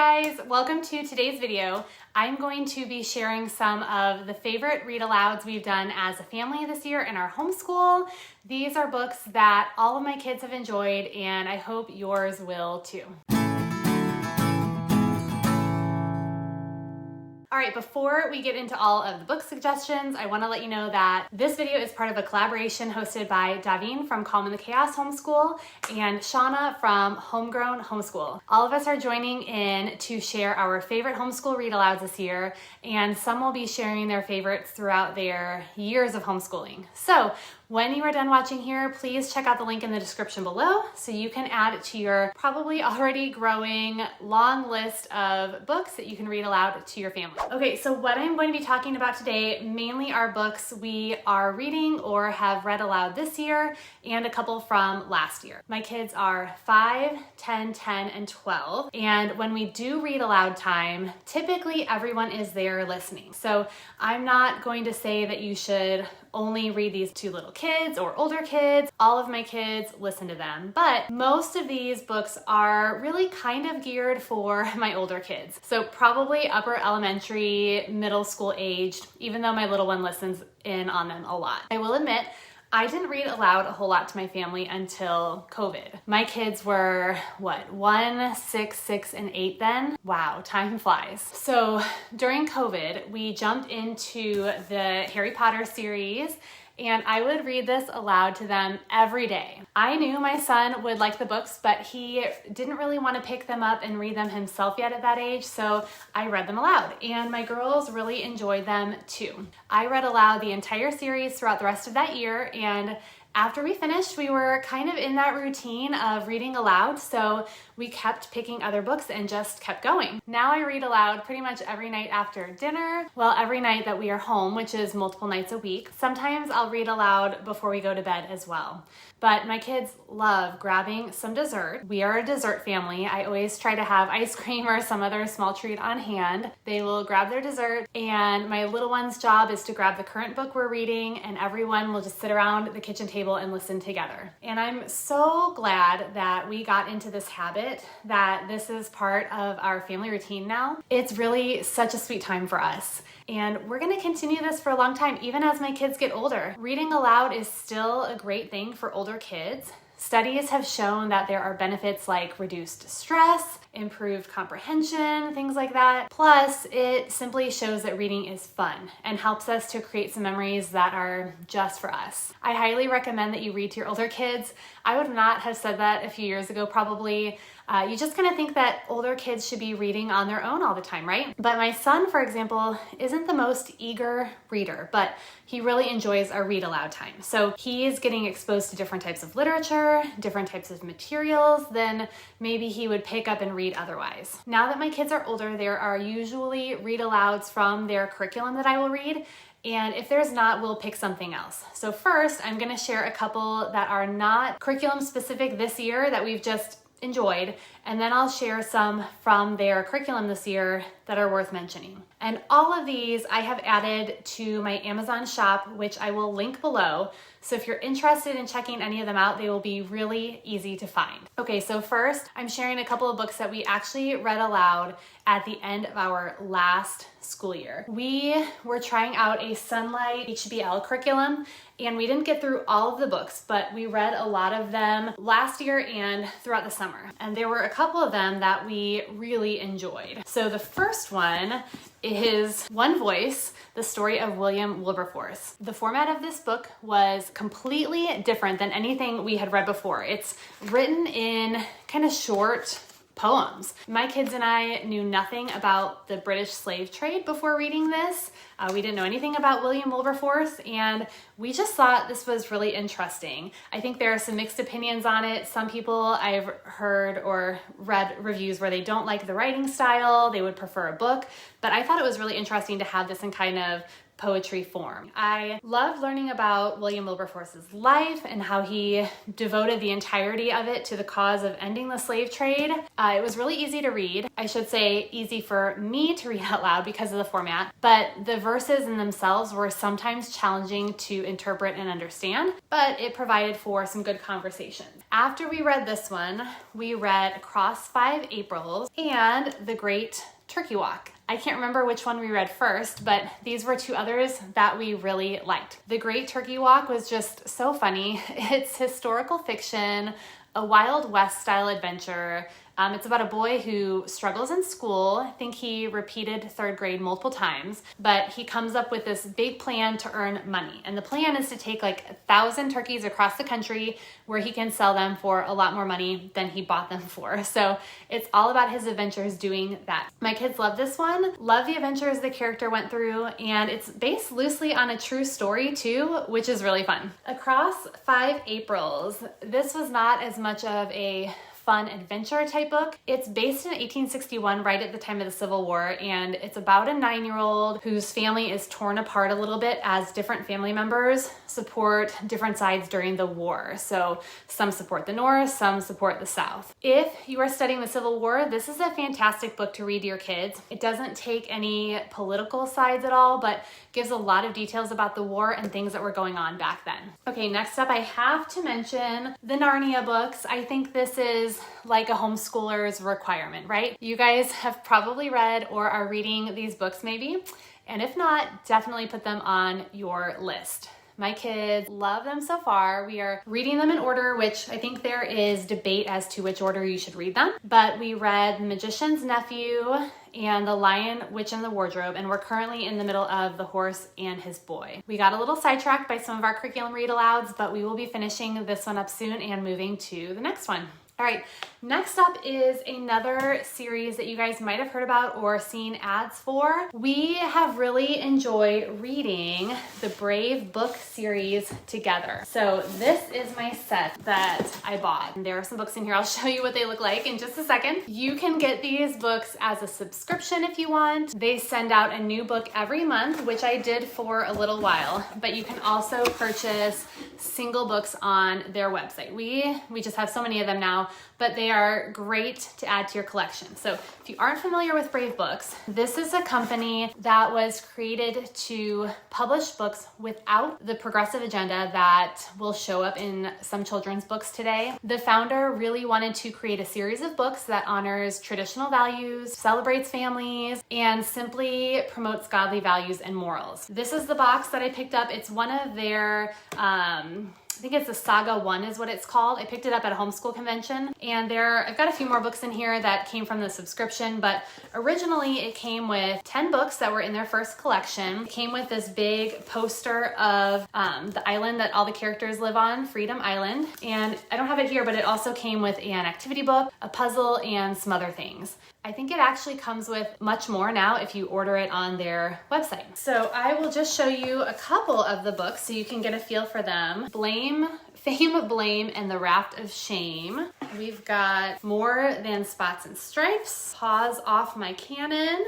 guys, welcome to today's video. I'm going to be sharing some of the favorite read alouds we've done as a family this year in our homeschool. These are books that all of my kids have enjoyed, and I hope yours will too. All right, before we get into all of the book suggestions, I want to let you know that this video is part of a collaboration hosted by Daveen from Calm in the Chaos Homeschool and Shauna from Homegrown Homeschool. All of us are joining in to share our favorite homeschool read alouds this year, and some will be sharing their favorites throughout their years of homeschooling. So when you are done watching here, please check out the link in the description below so you can add it to your probably already growing long list of books that you can read aloud to your family. Okay, so what I'm going to be talking about today mainly are books we are reading or have read aloud this year and a couple from last year. My kids are 5, 10, 10, and 12. And when we do read aloud time, typically everyone is there listening. So I'm not going to say that you should only read these to little kids or older kids. All of my kids listen to them, but most of these books are really kind of geared for my older kids. So probably upper elementary, middle school aged, even though my little one listens in on them a lot. I will admit, I didn't read aloud a whole lot to my family until COVID. My kids were, 1, 6, 6, and 8 then? Wow, time flies. So during COVID, we jumped into the Harry Potter series, and I would read this aloud to them every day. I knew my son would like the books, but he didn't really want to pick them up and read them himself yet at that age, so I read them aloud, and my girls really enjoyed them too. I read aloud the entire series throughout the rest of that year, and after we finished, we were kind of in that routine of reading aloud, so we kept picking other books and just kept going. Now I read aloud pretty much every night after dinner, well, every night that we are home, which is multiple nights a week. Sometimes I'll read aloud before we go to bed as well. But my kids love grabbing some dessert. We are a dessert family. I always try to have ice cream or some other small treat on hand. They will grab their dessert, and my little one's job is to grab the current book we're reading, and everyone will just sit around the kitchen table and listen together. And I'm so glad that we got into this habit, that this is part of our family routine now. It's really such a sweet time for us. And we're gonna continue this for a long time, even as my kids get older. Reading aloud is still a great thing for older kids. Studies have shown that there are benefits like reduced stress, improved comprehension, things like that. Plus, it simply shows that reading is fun and helps us to create some memories that are just for us. I highly recommend that you read to your older kids. I would not have said that a few years ago, probably. You just kind of think that older kids should be reading on their own all the time, right? But my son, for example, isn't the most eager reader, but he really enjoys our read aloud time. So he is getting exposed to different types of literature, different types of materials than maybe he would pick up and read otherwise. Now that my kids are older, there are usually read alouds from their curriculum that I will read. And if there's not, we'll pick something else. So first, I'm gonna share a couple that are not curriculum specific this year that we've just enjoyed, and then I'll share some from their curriculum this year that are worth mentioning. And all of these I have added to my Amazon shop, which I will link below. So if you're interested in checking any of them out, they will be really easy to find. Okay, so first I'm sharing a couple of books that we actually read aloud at the end of our last school year. We were trying out a Sunlight HBL curriculum, and we didn't get through all of the books, but we read a lot of them last year and throughout the summer. And there were a couple of them that we really enjoyed. So the first one is One Voice, the story of William Wilberforce. The format of this book was completely different than anything we had read before. It's written in kind of short poems. My kids and I knew nothing about the British slave trade before reading this. We didn't know anything about William Wilberforce, and we just thought this was really interesting. I think there are some mixed opinions on it. Some people I've heard or read reviews where they don't like the writing style, they would prefer a book, but I thought it was really interesting to have this in kind of poetry form. I loved learning about William Wilberforce's life and how he devoted the entirety of it to the cause of ending the slave trade. It was really easy to read. I should say easy for me to read out loud because of the format, but the verses in themselves were sometimes challenging to interpret and understand, but it provided for some good conversations. After we read this one, we read Across 5 Aprils and The Great Turkey Walk. I can't remember which one we read first, but these were two others that we really liked. The Great Turkey Walk was just so funny. It's historical fiction, a Wild West style adventure. It's about a boy who struggles in school. I think he repeated 3rd grade multiple times, but he comes up with this big plan to earn money. And the plan is to take like 1,000 turkeys across the country where he can sell them for a lot more money than he bought them for. So it's all about his adventures doing that. My kids love this one, love the adventures the character went through, and it's based loosely on a true story too, which is really fun. Across 5 Aprils, this was not as much of a fun adventure type book. It's based in 1861, right at the time of the Civil War, and it's about a 9-year-old whose family is torn apart a little bit as different family members support different sides during the war. So some support the North, some support the South. If you are studying the Civil War, this is a fantastic book to read to your kids. It doesn't take any political sides at all, but gives a lot of details about the war and things that were going on back then. Okay, next up I have to mention the Narnia books. I think this is like a homeschooler's requirement, right? You guys have probably read or are reading these books maybe, and if not, definitely put them on your list. My kids love them so far. We are reading them in order, which I think there is debate as to which order you should read them. But we read The Magician's Nephew and The Lion, Witch, and the Wardrobe, and we're currently in the middle of The Horse and His Boy. We got a little sidetracked by some of our curriculum read-alouds, but we will be finishing this one up soon and moving to the next one. All right, next up is another series that you guys might have heard about or seen ads for. We have really enjoyed reading the Brave book series together. So this is my set that I bought. And there are some books in here. I'll show you what they look like in just a second. You can get these books as a subscription if you want. They send out a new book every month, which I did for a little while, but you can also purchase single books on their website. We just have so many of them now, but they are great to add to your collection. So if you aren't familiar with Brave Books, this is a company that was created to publish books without the progressive agenda that will show up in some children's books today. The founder really wanted to create a series of books that honors traditional values, celebrates families, and simply promotes godly values and morals. This is the box that I picked up. It's one of their I think it's the Saga 1 is what it's called. I picked it up at a homeschool convention, and I've got a few more books in here that came from the subscription, but originally it came with 10 books that were in their first collection. It came with this big poster of the island that all the characters live on, Freedom Island, and I don't have it here, but it also came with an activity book, a puzzle, and some other things. I think it actually comes with much more now if you order it on their website. So I will just show you a couple of the books so you can get a feel for them. Fame of Blame and the Raft of Shame. We've got More Than Spots and Stripes, Paws Off My Cannon,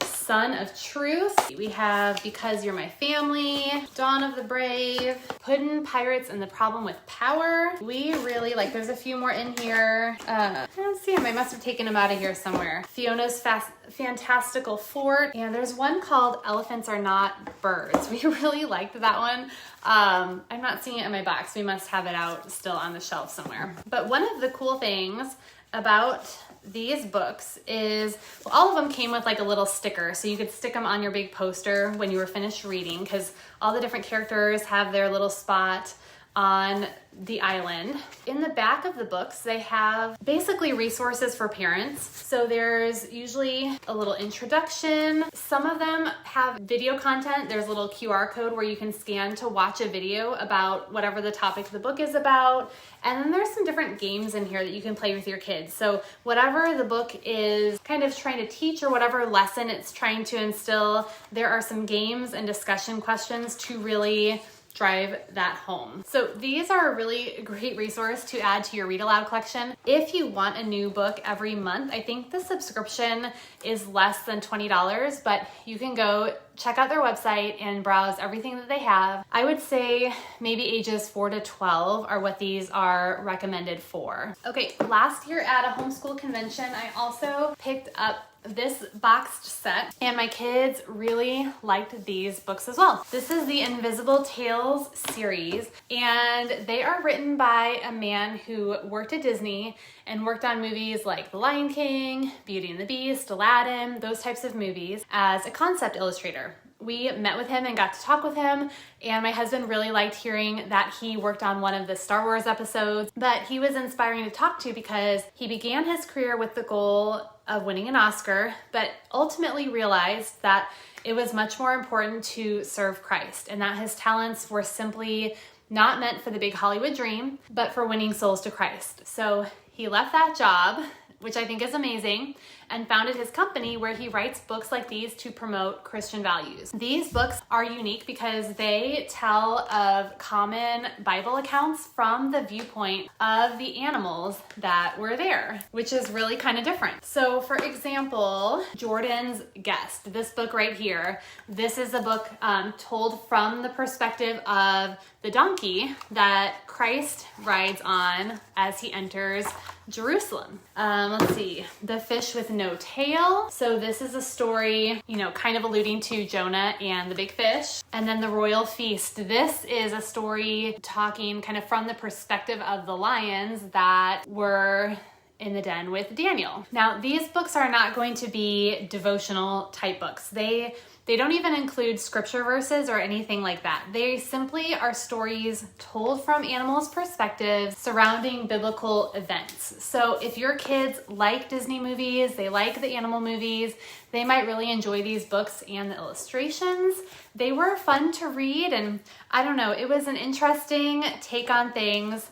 Son of Truth. We have Because You're My Family, Dawn of the Brave, Puddin' Pirates and the Problem with Power. We really like, there's a few more in here. I don't see them. I must have taken them out of here somewhere. Fiona's Fantastical Fort. And there's one called Elephants Are Not Birds. We really liked that one. I'm not seeing it in my box. We must have it out still on the shelf somewhere. But one of the cool things about these books is, well, all of them came with like a little sticker, so you could stick them on your big poster when you were finished reading, because all the different characters have their little spot on the island. In the back of the books, they have basically resources for parents. So there's usually a little introduction. Some of them have video content. There's a little QR code where you can scan to watch a video about whatever the topic of the book is about. And then there's some different games in here that you can play with your kids. So whatever the book is kind of trying to teach or whatever lesson it's trying to instill, there are some games and discussion questions to really drive that home. So these are a really great resource to add to your read aloud collection. If you want a new book every month, I think the subscription is less than $20, but you can go check out their website and browse everything that they have. I would say maybe ages 4 to 12 are what these are recommended for. Okay, last year at a homeschool convention, I also picked up this boxed set, and my kids really liked these books as well. This is the Invisible Tales series, and they are written by a man who worked at Disney and worked on movies like The Lion King, Beauty and the Beast, Aladdin, those types of movies as a concept illustrator. We met with him and got to talk with him, and my husband really liked hearing that he worked on one of the Star Wars episodes, but he was inspiring to talk to because he began his career with the goal of winning an Oscar, but ultimately realized that it was much more important to serve Christ and that his talents were simply not meant for the big Hollywood dream, but for winning souls to Christ. So he left that job, which I think is amazing, and founded his company where he writes books like these to promote Christian values. These books are unique because they tell of common Bible accounts from the viewpoint of the animals that were there, which is really kind of different. So for example, Jordan's Guest, this book right here, this is a book told from the perspective of the donkey that Christ rides on as he enters Jerusalem. Let's see, The Fish with No Tail. So this is a story, kind of alluding to Jonah and the big fish. And then The Royal Feast. This is a story talking kind of from the perspective of the lions that were in the den with Daniel. Now, these books are not going to be devotional type books. They don't even include scripture verses or anything like that. They simply are stories told from animals' perspectives surrounding biblical events. So if your kids like Disney movies, they like the animal movies, they might really enjoy these books and the illustrations. They were fun to read, and I don't know, it was an interesting take on things.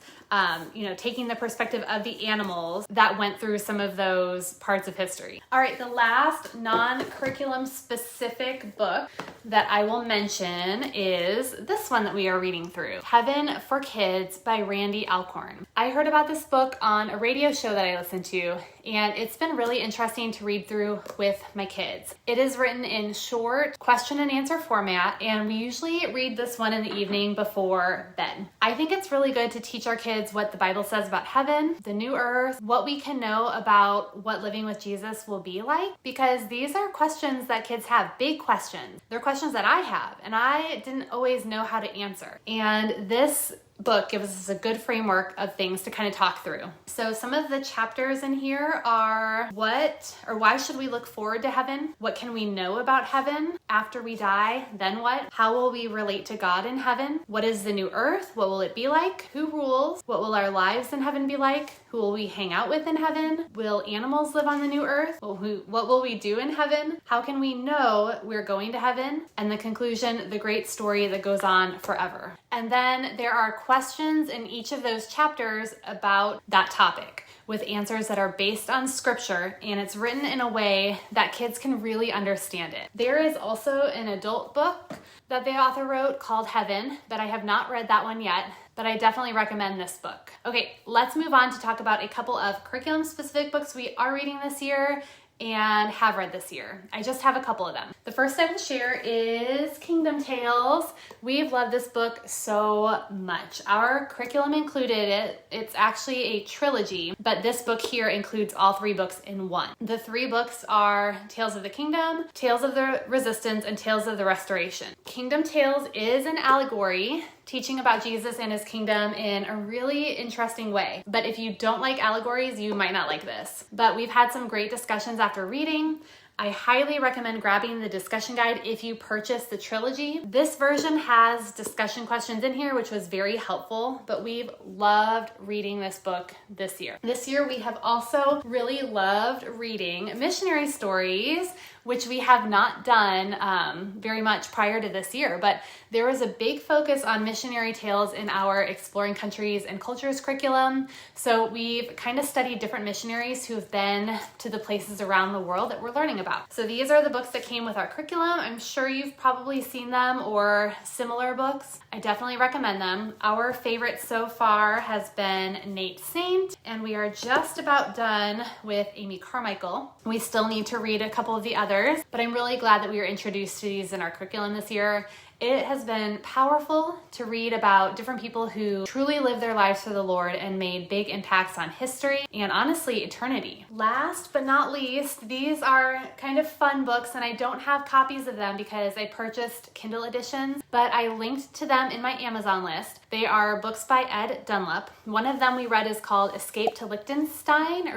Taking the perspective of the animals that went through some of those parts of history. All right, the last non-curriculum specific book that I will mention is this one that we are reading through, Heaven for Kids by Randy Alcorn. I heard about this book on a radio show that I listened to, and it's been really interesting to read through with my kids. It is written in short question and answer format, and we usually read this one in the evening before bed. I think it's really good to teach our kids what the Bible says about heaven, the new earth, what we can know about what living with Jesus will be like, because these are questions that kids have, big questions. They're questions that I have, and I didn't always know how to answer. And this book gives us a good framework of things to kind of talk through. So some of the chapters in here are why should we look forward to heaven? What can we know about heaven? After we die, then what? How will we relate to God in heaven? What is the new earth? What will it be like? Who rules? What will our lives in heaven be like? Who will we hang out with in heaven? Will animals live on the new earth? What will we do in heaven? How can we know we're going to heaven? And the conclusion, the great story that goes on forever. And then there are questions in each of those chapters about that topic with answers that are based on scripture, and it's written in a way that kids can really understand it. There is also an adult book that the author wrote called Heaven, but I have not read that one yet, but I definitely recommend this book. Okay, let's move on to talk about a couple of curriculum-specific books we are reading this year and have read this year. I just have a couple of them. The first I will share is Kingdom Tales. We've loved this book so much. Our curriculum included it. It's actually a trilogy, but this book here includes all 3 books in one. The 3 books are Tales of the Kingdom, Tales of the Resistance, and Tales of the Restoration. Kingdom Tales is an allegory teaching about Jesus and his kingdom in a really interesting way. But if you don't like allegories, you might not like this. But we've had some great discussions after reading. I highly recommend grabbing the discussion guide if you purchase the trilogy. This version has discussion questions in here, which was very helpful, but we've loved reading this book this year. This year, we have also really loved reading missionary stories, which we have not done very much prior to this year, but there was a big focus on missionary tales in our Exploring Countries and Cultures curriculum. So we've kind of studied different missionaries who've been to the places around the world that we're learning about. So these are the books that came with our curriculum. I'm sure you've probably seen them or similar books. I definitely recommend them. Our favorite so far has been Nate Saint, and we are just about done with Amy Carmichael. We still need to read a couple of the others, others, but I'm really glad that we were introduced to these in our curriculum this year. It has been powerful to read about different people who truly lived their lives for the Lord and made big impacts on history and honestly eternity. Last but not least, these are kind of fun books, and I don't have copies of them because I purchased Kindle editions, but I linked to them in my Amazon list. They are books by Ed Dunlap. One of them we read is called Escape to Liechtenstein,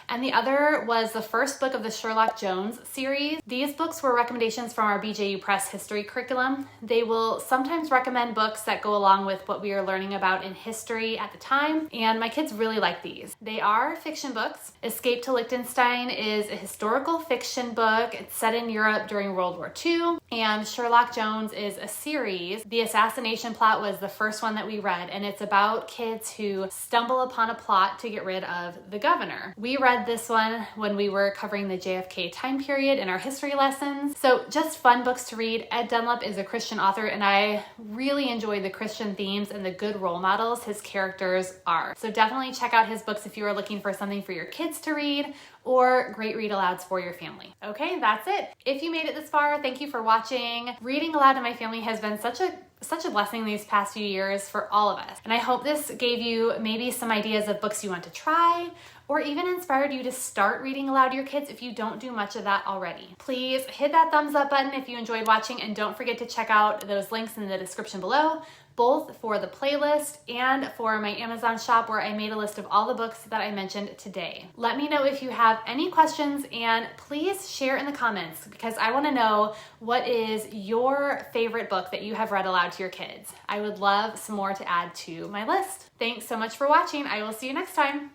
and the other was the first book of the Sherlock Jones series. These books were recommendations from our BJU Press history curriculum. They will sometimes recommend books that go along with what we are learning about in history at the time, and my kids really like these. They are fiction books. Escape to Liechtenstein is a historical fiction book. It's set in Europe during World War II, and Sherlock Jones is a series. The assassination plot was the first one that we read, and it's about kids who stumble upon a plot to get rid of the governor. We read this one when we were covering the JFK time period in our history lessons. So just fun books to read. Ed Dunlap is a Christian author, and I really enjoy the Christian themes and the good role models his characters are. So definitely check out his books if you are looking for something for your kids to read or great read alouds for your family. Okay, that's it. If you made it this far, thank you for watching. Reading aloud in my family has been such a blessing these past few years for all of us. And I hope this gave you maybe some ideas of books you want to try, or even inspired you to start reading aloud to your kids if you don't do much of that already. Please hit that thumbs up button if you enjoyed watching, and don't forget to check out those links in the description below, both for the playlist and for my Amazon shop, where I made a list of all the books that I mentioned today. Let me know if you have any questions, and please share in the comments, because I want to know what is your favorite book that you have read aloud to your kids. I would love some more to add to my list. Thanks so much for watching. I will see you next time.